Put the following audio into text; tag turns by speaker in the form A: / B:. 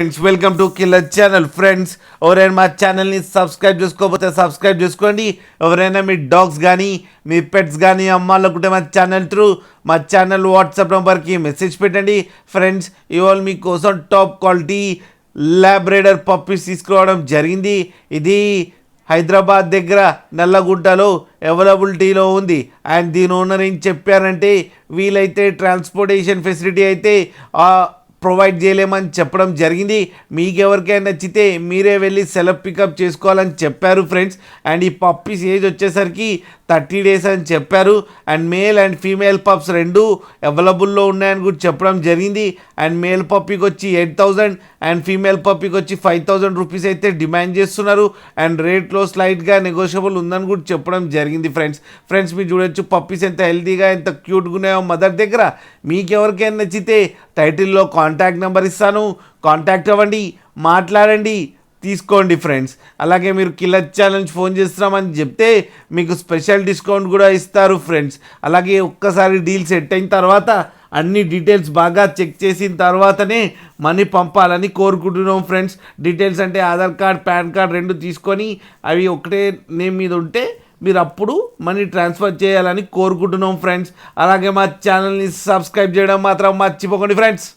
A: Friends welcome to killer channel. Friends ఎవరైనా మా ఛానల్ని సబ్స్క్రైబ్ చేసుకోకపోతే సబ్స్క్రైబ్ చేసుకోండి. ఎవరైనా మీ డాగ్స్ కానీ మీ పెట్స్ కానీ అమ్మాలనుకుంటే మా ఛానల్ వాట్సాప్ నెంబర్కి మెసేజ్ పెట్టండి. ఫ్రెండ్స్ ఇవాళ మీకోసం టాప్ క్వాలిటీ ల్యాబ్రేడర్ పప్పీస్ తీసుకురావడం జరిగింది. ఇది హైదరాబాద్ దగ్గర నల్లగుంటలో అవైలబిలిటీలో ఉంది. అండ్ దీని ఓనర్ ఏం చెప్పారంటే వీలైతే ట్రాన్స్పోర్టేషన్ ఫెసిలిటీ అయితే ప్రొవైడ్ చేయలేమని చెప్పడం జరిగింది. మీకు ఎవరికైనా నచ్చితే మీరే వెళ్ళి సెల్ఫ్ పికప్ చేసుకోవాలని చెప్పారు ఫ్రెండ్స్. అండ్ ఈ పప్పీస్ ఏజ్ వచ్చేసరికి 30 days అని చెప్పారు. And male and female pups రెండు అవైలబుల్లో ఉన్నాయని కూడా చెప్పడం జరిగింది. అండ్ మేల్ పప్పీకి వచ్చి 8,000 అండ్ ఫీమేల్ పప్పీకి వచ్చి 5,000 రూపీస్ అయితే డిమాండ్ చేస్తున్నారు. అండ్ రేట్లో స్లైట్గా నెగోషియబుల్ ఉందని కూడా చెప్పడం జరిగింది ఫ్రెండ్స్ మీరు చూడొచ్చు పప్పీస్ ఎంత హెల్తీగా ఎంత క్యూట్గా ఉన్నాయో మదర్ దగ్గర. మీకు ఎవరికైనా నచ్చితే టైటిల్లో కాంటాక్ట్ నెంబర్ ఇస్తాను, కాంటాక్ట్ అవ్వండి, మాట్లాడండి, తీసుకోండి ఫ్రెండ్స్. అలాగే మీరు కిల్లర్ ఛానల్ ఫోన్ చేస్తున్నామని చెప్తే మీకు స్పెషల్ డిస్కౌంట్ కూడా ఇస్తారు ఫ్రెండ్స్. అలాగే ఒక్కసారి డీల్ సెట్ అయిన తర్వాత అన్ని డీటెయిల్స్ బాగా చెక్ చేసిన తర్వాతనే మనీ పంపాలని కోరుకుంటున్నాం ఫ్రెండ్స్. డీటెయిల్స్ అంటే ఆధార్ కార్డ్, పాన్ కార్డ్ రెండు తీసుకొని అవి ఒకటే నేమ్ మీద ఉంటే మీరు అప్పుడు మనీ ట్రాన్స్ఫర్ చేయాలని కోరుకుంటున్నాం ఫ్రెండ్స్. అలాగే మా ఛానల్ని సబ్స్క్రైబ్ చేయడం మాత్రం మర్చిపోకండి ఫ్రెండ్స్.